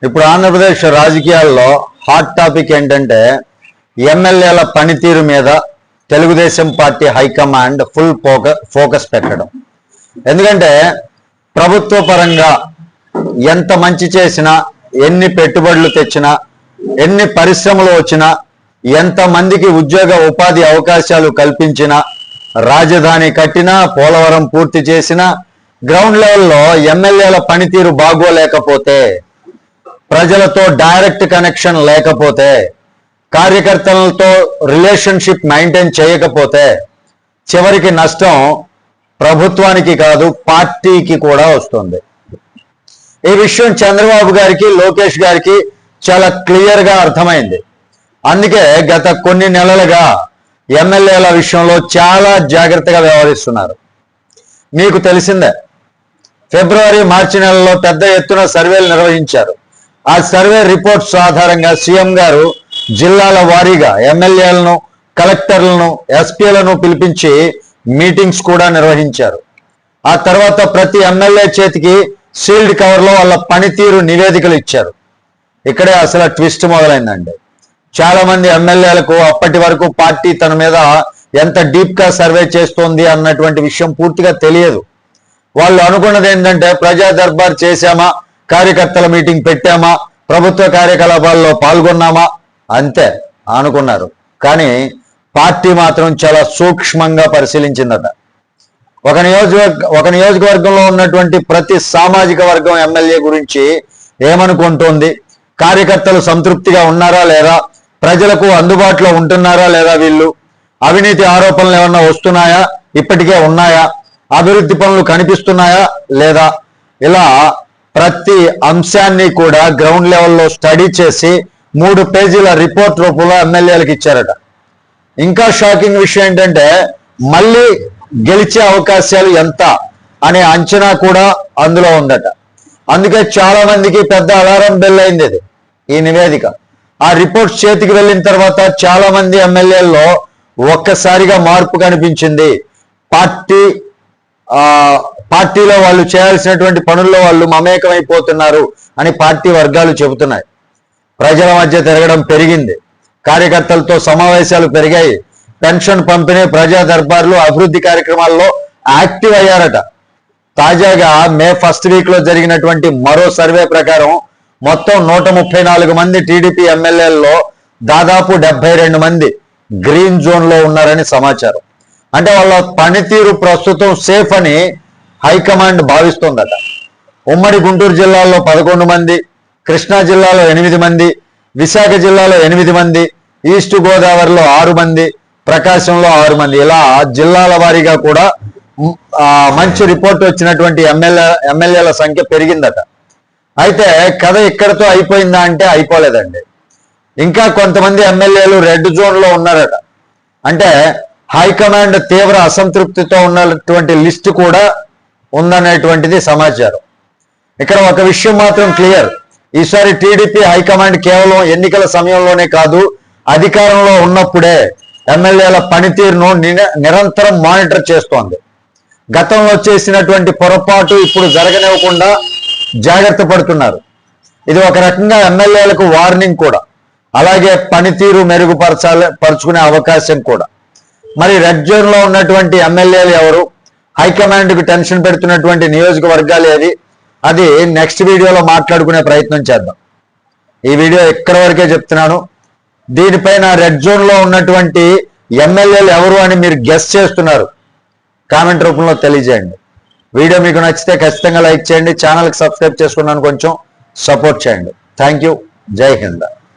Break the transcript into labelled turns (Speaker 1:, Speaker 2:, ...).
Speaker 1: ఇప్పుడు ఆంధ్రప్రదేశ్ రాజకీయాల్లో hot topic ఏంటంటే ఎమ్మెల్యేల పనితీరు మీద Telugu Desam party high command full focus పెట్టడం. ఎందుకంటే ప్రభుత్వ పరంగా ఎంత మంచి చేసినా, ఎన్ని పెట్టుబడులు తెచ్చినా, ఎన్ని పరిశ్రమలు వచ్చినా, ఎంతమందికి ఉద్యోగ ఉపాధి అవకాశాలు కల్పించినా, రాజధాని కట్టినా, పోలవరం పూర్తి చేసినా, గ్రౌండ్ లెవెల్లో ఎమ్మెల్యేల పనితీరు బాగోలేకపోతే, ప్రజలతో డైరెక్ట్ కనెక్షన్ లేకపోతే, కార్యకర్తలతో రిలేషన్షిప్ మెయింటైన్ చేయకపోతే చివరికి నష్టం ప్రభుత్వానికి కాదు పార్టీకి కూడా వస్తుంది. ఈ విషయం చంద్రబాబు గారికి, లోకేష్ గారికి చాలా క్లియర్గా అర్థమైంది. అందుకే గత కొన్ని నెలలుగా ఎమ్మెల్యేల విషయంలో చాలా జాగ్రత్తగా వ్యవహరిస్తున్నారు. మీకు తెలిసిందే, ఫిబ్రవరి, మార్చి నెలలో పెద్ద ఎత్తున సర్వేలు నిర్వహించారు. ఆ సర్వే రిపోర్ట్స్ ఆధారంగా సీఎం గారు జిల్లాల వారీగా ఎమ్మెల్యేలను, కలెక్టర్లను, ఎస్పీలను పిలిపించి మీటింగ్స్ కూడా నిర్వహించారు. ఆ తర్వాత ప్రతి ఎమ్మెల్యే చేతికి సీల్డ్ కవర్లో వాళ్ళ పనితీరు నివేదికలు ఇచ్చారు. ఇక్కడే అసలు ట్విస్ట్ మొదలైందండి. చాలా మంది ఎమ్మెల్యేలకు అప్పటి వరకు పార్టీ తన మీద ఎంత డీప్గా సర్వే చేస్తోంది అన్నటువంటి విషయం పూర్తిగా తెలియదు. వాళ్ళు అనుకున్నది ఏంటంటే ప్రజా దర్బార్ చేశామా, కార్యకర్తల మీటింగ్ పెట్టామా, ప్రభుత్వ కార్యకలాపాల్లో పాల్గొన్నామా, అంతే అనుకున్నారు. కానీ పార్టీ మాత్రం చాలా సూక్ష్మంగా పరిశీలించిందట. ఒక నియోజకవర్గంలో ఉన్నటువంటి ప్రతి సామాజిక వర్గం ఎమ్మెల్యే గురించి ఏమనుకుంటోంది, కార్యకర్తలు సంతృప్తిగా ఉన్నారా లేదా, ప్రజలకు అందుబాటులో ఉంటున్నారా లేదా, వీళ్ళు అవినీతి ఆరోపణలు ఏమన్నా వస్తున్నాయా, ఇప్పటికే ఉన్నాయా, అభివృద్ధి పనులు కనిపిస్తున్నాయా లేదా, ఇలా ప్రతి అంశాన్ని కూడా గ్రౌండ్ లెవెల్లో స్టడీ చేసి 3 పేజీల రిపోర్ట్ రూపంలో ఎమ్మెల్యేలకు ఇచ్చారట. ఇంకా షాకింగ్ విషయం ఏంటంటే మళ్ళీ గెలిచే అవకాశాలు ఎంత అనే అంచనా కూడా అందులో ఉందట. అందుకే చాలా మందికి పెద్ద అలారం బెల్ అయింది ఇది, ఈ నివేదిక. ఆ రిపోర్ట్ చేతికి వెళ్ళిన తర్వాత చాలా మంది ఎమ్మెల్యేల్లో ఒక్కసారిగా మార్పు కనిపించింది. పార్టీలో వాళ్ళు చేయాల్సినటువంటి పనుల్లో వాళ్ళు మమేకమైపోతున్నారు అని పార్టీ వర్గాలు చెబుతున్నాయి. ప్రజల మధ్య తిరగడం పెరిగింది, కార్యకర్తలతో సమావేశాలు పెరిగాయి, పెన్షన్ పంపిణీ, ప్రజా దర్బార్లు, అభివృద్ధి కార్యక్రమాల్లో యాక్టివ్ అయ్యారట. తాజాగా మే 1st వీక్లో జరిగినటువంటి మరో సర్వే ప్రకారం మొత్తం 134 మంది టీడీపీ ఎమ్మెల్యేల్లో దాదాపు 72 మంది గ్రీన్ జోన్లో ఉన్నారని సమాచారం. అంటే వాళ్ళ పనితీరు ప్రస్తుతం సేఫ్ అని హైకమాండ్ భావిస్తోందట. ఉమ్మడి గుంటూరు జిల్లాలో 11 మంది, కృష్ణా జిల్లాలో 8 మంది, విశాఖ జిల్లాలో 8 మంది, ఈస్ట్ గోదావరిలో 6 మంది, ప్రకాశంలో 6 మంది, ఇలా జిల్లాల వారీగా కూడా మంచి రిపోర్ట్ వచ్చినటువంటి ఎమ్మెల్యేల సంఖ్య పెరిగిందట. అయితే కథ ఇక్కడతో అయిపోయిందా అంటే అయిపోలేదండి. ఇంకా కొంతమంది ఎమ్మెల్యేలు రెడ్ జోన్లో ఉన్నారట. అంటే హైకమాండ్ తీవ్ర అసంతృప్తితో ఉన్నటువంటి లిస్టు కూడా ఉందనేటువంటిది సమాచారం. ఇక్కడ ఒక విషయం మాత్రం క్లియర్, ఈసారి టీడీపీ హైకమాండ్ కేవలం ఎన్నికల సమయంలోనే కాదు, అధికారంలో ఉన్నప్పుడే ఎమ్మెల్యేల పనితీరును నిరంతరం మానిటర్ చేస్తోంది. గతంలో చేసినటువంటి పొరపాటు ఇప్పుడు జరగనివ్వకుండా జాగ్రత్త పడుతున్నారు. ఇది ఒక రకంగా ఎమ్మెల్యేలకు వార్నింగ్ కూడా, అలాగే పనితీరు పరుచుకునే అవకాశం కూడా. మరి రెడ్ జోన్లో ఉన్నటువంటి ఎమ్మెల్యేలు ఎవరు, హైకమాండ్కు టెన్షన్ పెడుతున్నటువంటి నియోజకవర్గాలు ఏవి, అది నెక్స్ట్ వీడియోలో మాట్లాడుకునే ప్రయత్నం చేద్దాం. ఈ వీడియో ఎక్కడి వరకే చెప్తున్నాను. దీనిపైన రెడ్ జోన్లో ఉన్నటువంటి ఎమ్మెల్యేలు ఎవరు అని మీరు గెస్ చేస్తున్నారు, కామెంట్ రూపంలో తెలియజేయండి. వీడియో మీకు నచ్చితే ఖచ్చితంగా లైక్ చేయండి, ఛానల్కి సబ్స్క్రైబ్ చేసుకున్నాను, కొంచెం సపోర్ట్ చేయండి. Thank you. జై హింద్.